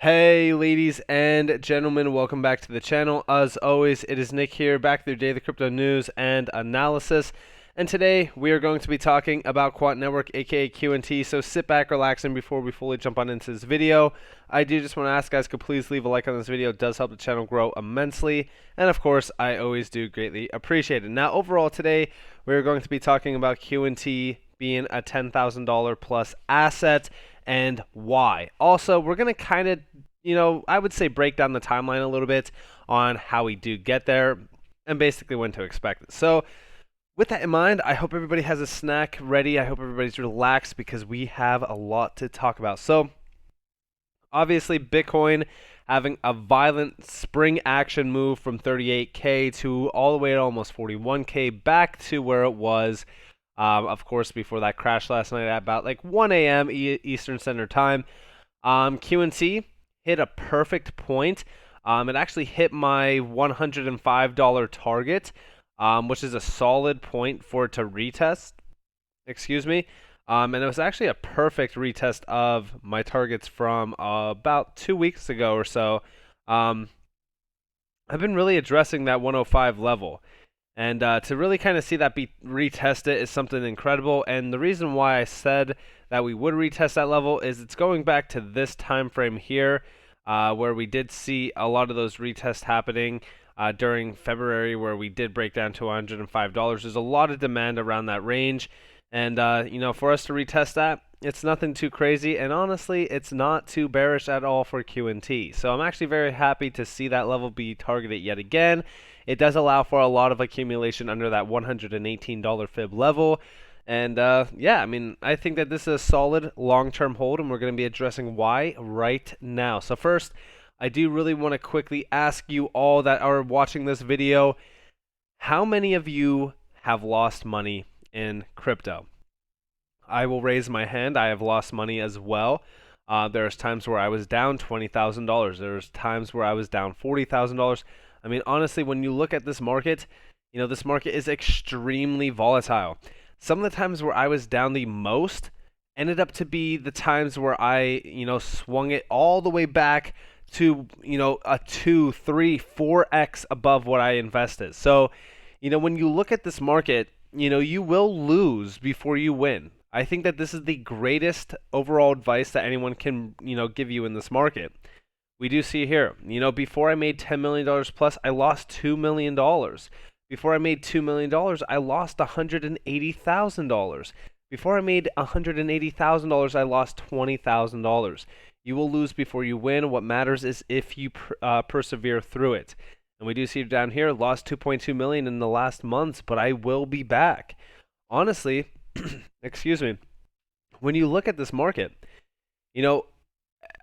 Hey ladies and gentlemen, welcome back to the channel. As always, it is Nick here, back with your daily crypto news and analysis. And today we are going to be talking about Quant Network, aka QNT. So sit back, relax, and before we fully jump on into this video, I do just want to ask guys, could please leave a like on this video. It does help the channel grow immensely. And of course, I always do greatly appreciate it. Now, overall today, we're going to be talking about QNT being a $10,000 plus asset and why. Also, we're going to kind of, I would say break down the timeline a little bit on how we do get there and basically when to expect it. So, with that in mind, I hope everybody has a snack ready. I hope everybody's relaxed because we have a lot to talk about. So, obviously, Bitcoin having a violent spring action move from 38K to all the way to almost 41K, back to where it was. Of course, before that crash last night at about like 1 a.m. Eastern Standard Time. QNT hit a perfect point. It actually hit my $105 target, which is a solid point for it to retest. Excuse me. And it was actually a perfect retest of my targets from about 2 weeks ago or so. I've been really addressing that 105 level. And to really kind of see that be retested is something incredible. And the reason why I said that we would retest that level is it's going back to this time frame here, where we did see a lot of those retests happening during February, where we did break down to $105. There's a lot of demand around that range. And, for us to retest that, it's nothing too crazy. And honestly, it's not too bearish at all for QNT. So I'm actually very happy to see that level be targeted yet again. It does allow for a lot of accumulation under that $118 fib level. And I think that this is a solid long-term hold, and we're going to be addressing why right now. So first, I do really want to quickly ask you all that are watching this video, how many of you have lost money in crypto? I will raise my hand. I have lost money as well. There's times where I was down $20,000. There's times where I was down $40,000. I mean, honestly, when you look at this market, this market is extremely volatile. Some of the times where I was down the most ended up to be the times where I, swung it all the way back to, a 2, 3, 4x above what I invested. So, when you look at this market, you will lose before you win. I think that this is the greatest overall advice that anyone can, give you in this market. We do see here, before I made $10 million plus, I lost $2 million. Before I made $2 million, I lost $180,000. Before I made $180,000, I lost $20,000. You will lose before you win. What matters is if you persevere through it. And we do see down here, lost 2.2 million in the last months, but I will be back. Honestly, excuse me, when you look at this market,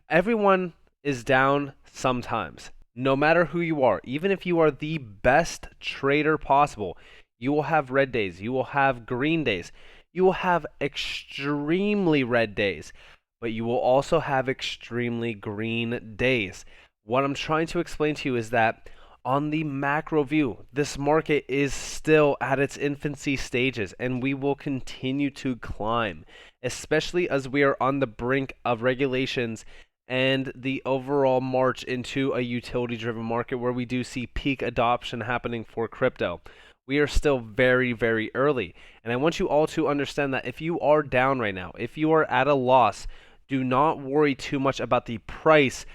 everyone is down sometimes. No matter who you are, even if you are the best trader possible, you will have red days, you will have green days, you will have extremely red days, but you will also have extremely green days. What I'm trying to explain to you is that on the macro view, this market is still at its infancy stages, and we will continue to climb, especially as we are on the brink of regulations and the overall march into a utility-driven market where we do see peak adoption happening for crypto. We are still very, very early. And I want you all to understand that if you are down right now, if you are at a loss, do not worry too much about the price.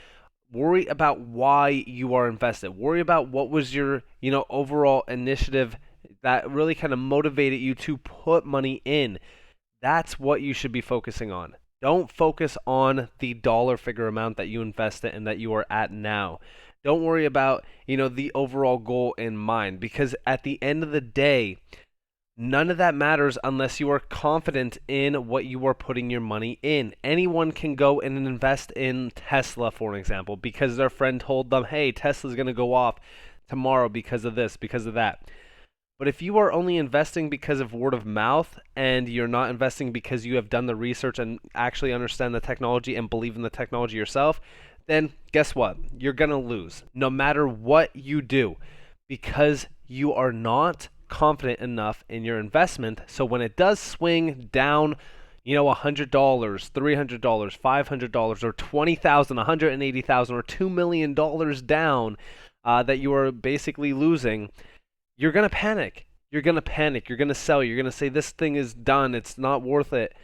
Worry about why you are invested. Worry about what was your, overall initiative that really kind of motivated you to put money in. That's what you should be focusing on. Don't focus on the dollar figure amount that you invested and that you are at now. Don't worry about, the overall goal in mind, because at the end of the day, none of that matters unless you are confident in what you are putting your money in. Anyone can go and invest in Tesla, for example, because their friend told them, hey, Tesla's going to go off tomorrow because of this, because of that. But if you are only investing because of word of mouth and you're not investing because you have done the research and actually understand the technology and believe in the technology yourself, then guess what? You're going to lose no matter what you do, because you are not confident enough in your investment. So when it does swing down, $100, $300, $500, or $20,000, $180,000, or $2 million down that you are basically losing, you're going to panic. You're going to panic. You're going to sell. You're going to say, this thing is done. It's not worth it.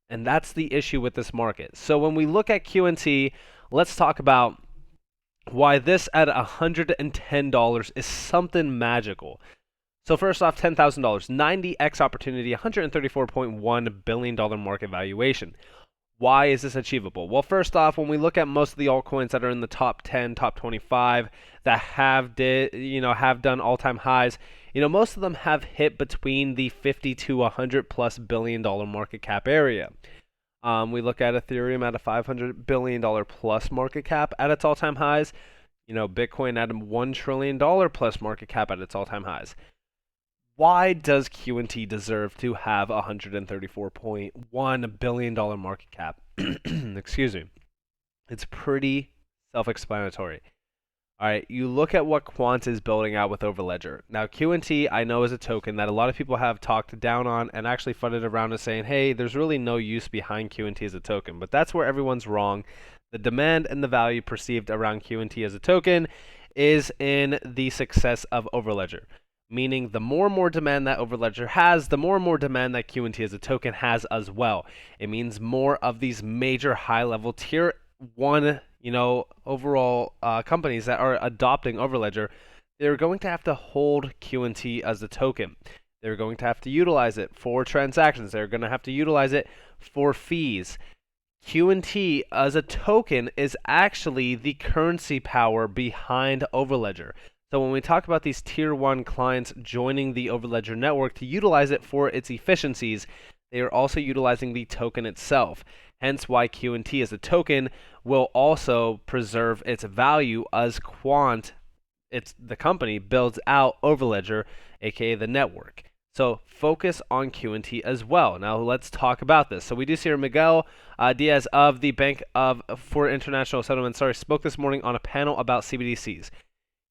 And that's the issue with this market. So when we look at QNT, let's talk about why this at $110 is something magical. So first off, $10,000, 90x opportunity, $134.1 billion market valuation. Why is this achievable? Well, first off, when we look at most of the altcoins that are in the top 10, top 25 that have done all-time highs, most of them have hit between the 50 to 100 plus billion dollar market cap area. We look at Ethereum at a $500 billion plus market cap at its all-time highs. Bitcoin at a $1 trillion plus market cap at its all-time highs. Why does QNT deserve to have a $134.1 billion market cap? Excuse me. It's pretty self-explanatory. All right, you look at what Quant is building out with Overledger. Now, QNT, I know, is a token that a lot of people have talked down on and actually flooded around as saying, hey, there's really no use behind QNT as a token. But that's where everyone's wrong. The demand and the value perceived around QNT as a token is in the success of Overledger. Meaning the more and more demand that Overledger has, the more and more demand that QNT as a token has as well. It means more of these major high-level tier 1, overall companies that are adopting Overledger, they're going to have to hold QNT as a token. They're going to have to utilize it for transactions. They're going to have to utilize it for fees. QNT as a token is actually the currency power behind Overledger. So when we talk about these tier 1 clients joining the Overledger network to utilize it for its efficiencies, they are also utilizing the token itself. Hence why QNT as a token will also preserve its value as Quant, the company, builds out Overledger, aka the network. So focus on QNT as well. Now let's talk about this. So we do see here Miguel Diaz of the Bank for International Settlements spoke this morning on a panel about CBDCs.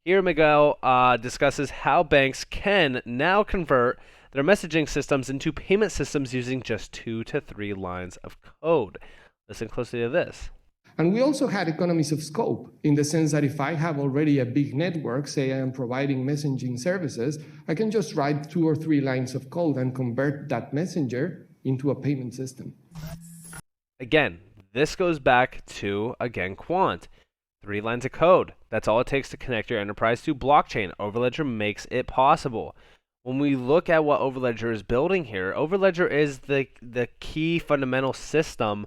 Here, Miguel discusses how banks can now convert their messaging systems into payment systems using just 2 to 3 lines of code. Listen closely to this. And we also had economies of scope in the sense that if I have already a big network, say I am providing messaging services, I can just write 2 or 3 lines of code and convert that messenger into a payment system. Again, this goes back to, Quant. 3 lines of code. That's all it takes to connect your enterprise to blockchain. Overledger makes it possible. When we look at what Overledger is building here, Overledger is the key fundamental system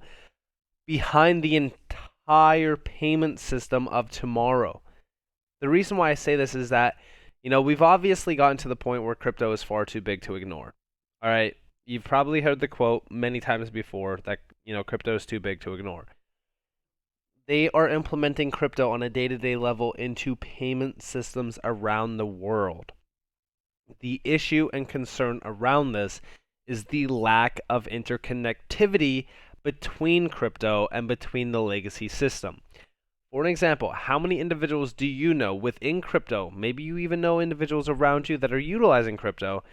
behind the entire payment system of tomorrow. The reason why I say this is that, we've obviously gotten to the point where crypto is far too big to ignore. All right, you've probably heard the quote many times before that, crypto is too big to ignore. They are implementing crypto on a day-to-day level into payment systems around the world. The issue and concern around this is the lack of interconnectivity between crypto and between the legacy system. For an example, how many individuals do you know within crypto, maybe you even know individuals around you that are utilizing crypto,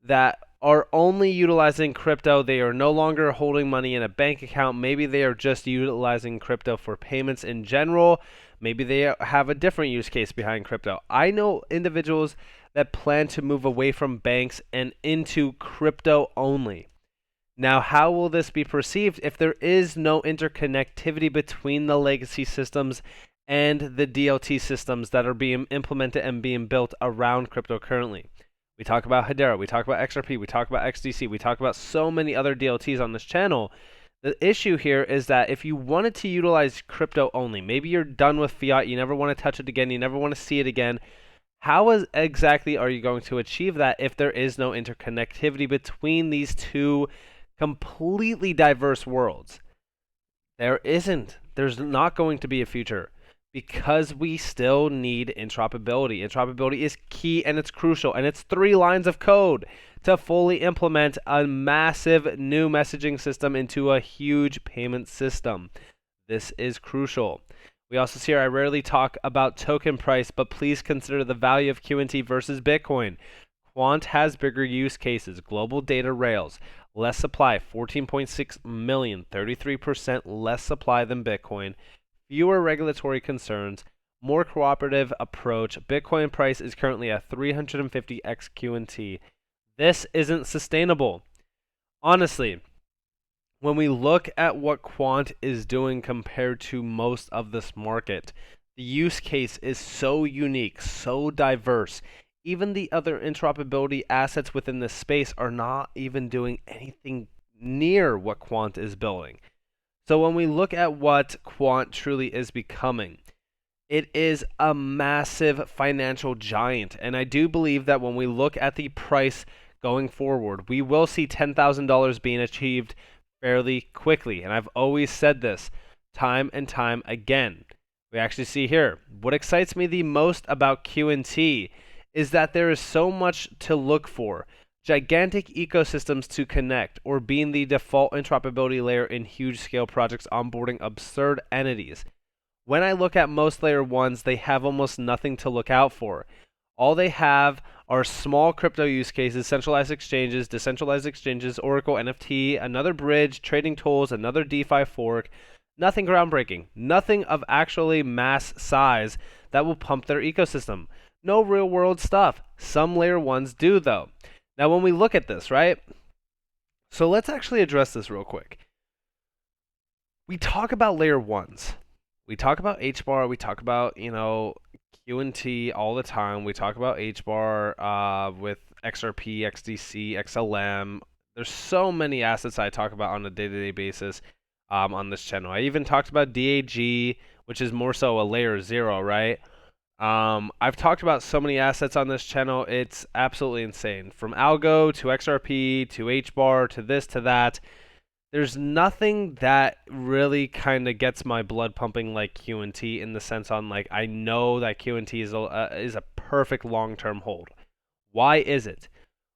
that are only utilizing crypto, they are no longer holding money in a bank account, maybe they are just utilizing crypto for payments in general, maybe they have a different use case behind crypto. I know individuals that plan to move away from banks and into crypto only. Now, how will this be perceived if there is no interconnectivity between the legacy systems and the DLT systems that are being implemented and being built around crypto currently? We talk about Hedera, we talk about XRP, we talk about XDC, we talk about so many other DLTs on this channel. The issue here is that if you wanted to utilize crypto only, maybe you're done with fiat, you never want to touch it again, you never want to see it again, how exactly are you going to achieve that if there is no interconnectivity between these two completely diverse worlds? There isn't. There's not going to be a future because we still need interoperability. Interoperability is key and it's crucial, and it's 3 lines of code to fully implement a massive new messaging system into a huge payment system. This is crucial. We also see here, I rarely talk about token price, but please consider the value of QNT versus Bitcoin. Quant has bigger use cases, global data rails, less supply, 14.6 million, 33% less supply than Bitcoin, fewer regulatory concerns, more cooperative approach. Bitcoin price is currently at 350x QNT. This isn't sustainable. Honestly, when we look at what Quant is doing compared to most of this market, the use case is so unique, so diverse. Even the other interoperability assets within this space are not even doing anything near what Quant is building. So when we look at what Quant truly is becoming, it is a massive financial giant. And I do believe that when we look at the price going forward, we will see $10,000 being achieved fairly quickly. And I've always said this time and time again. We actually see here, what excites me the most about QNT is that there is so much to look for. Gigantic ecosystems to connect, or being the default interoperability layer in huge scale projects onboarding absurd entities. When I look at most layer 1s, they have almost nothing to look out for. All they have are small crypto use cases, centralized exchanges, decentralized exchanges, Oracle, NFT, another bridge, trading tools, another DeFi fork. Nothing groundbreaking. Nothing of actually mass size that will pump their ecosystem. No real world stuff. Some layer 1s do though. Now when we look at this, right? So let's actually address this real quick. We talk about layer 1s. We talk about HBAR, we talk about, QNT all the time. We talk about HBAR with XRP, XDC, XLM. There's so many assets I talk about on a day-to-day basis on this channel. I even talked about DAG, which is more so a layer 0, right? I've talked about so many assets on this channel. It's absolutely insane. From ALGO to XRP to HBAR to this to that. There's nothing that really kind of gets my blood pumping like QNT, in the sense on like I know that QNT is a perfect long-term hold. Why is it?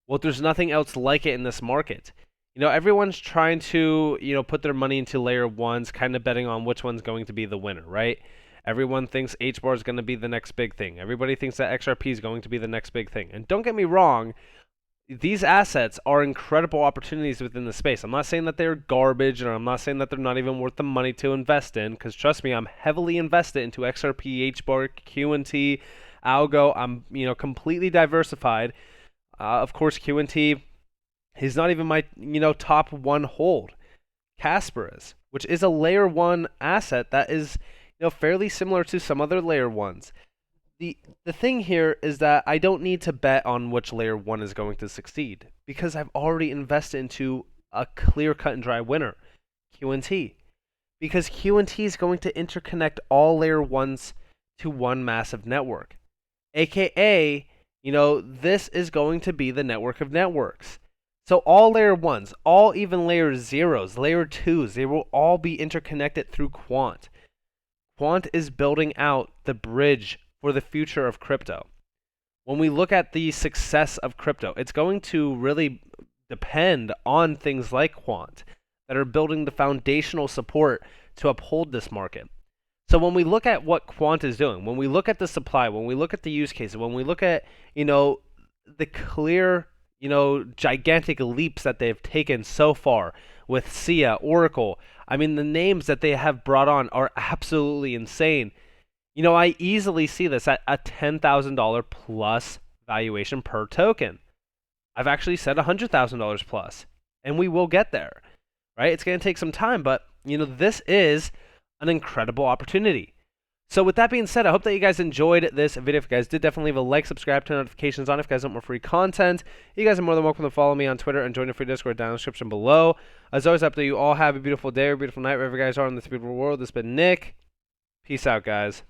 Well, there's nothing else like it in this market. Everyone's trying to, put their money into layer 1s, kind of betting on which one's going to be the winner, right? Everyone thinks HBAR is going to be the next big thing. Everybody thinks that XRP is going to be the next big thing. And don't get me wrong, these assets are incredible opportunities within the space. I'm not saying that they're garbage, and I'm not saying that they're not even worth the money to invest in, because trust me, I'm heavily invested into XRP, HBAR, QNT, ALGO. I'm, completely diversified. Of course, QNT, he's not even my, top one hold. Casper is, which is a layer 1 asset that is, fairly similar to some other layer 1s. The thing here is that I don't need to bet on which layer 1 is going to succeed, because I've already invested into a clear cut and dry winner, QNT. Because QNT is going to interconnect all layer 1s to one massive network. AKA, this is going to be the network of networks. So all layer 1s, all even layer 0s, layer 2s, they will all be interconnected through Quant. Quant is building out the bridge for the future of crypto. When we look at the success of crypto, it's going to really depend on things like Quant that are building the foundational support to uphold this market. So when we look at what Quant is doing, when we look at the supply, when we look at the use cases, when we look at, the clear, gigantic leaps that they've taken so far with SIA, Oracle, I mean, the names that they have brought on are absolutely insane. I easily see this at a $10,000 plus valuation per token. I've actually said $100,000 plus, and we will get there, right? It's going to take some time, but, this is an incredible opportunity. So with that being said, I hope that you guys enjoyed this video. If you guys did, definitely leave a like, subscribe, turn notifications on if you guys want more free content. You guys are more than welcome to follow me on Twitter and join the free Discord down in the description below. As always, I hope that you all have a beautiful day or beautiful night wherever you guys are in this beautiful world. This has been Nick. Peace out, guys.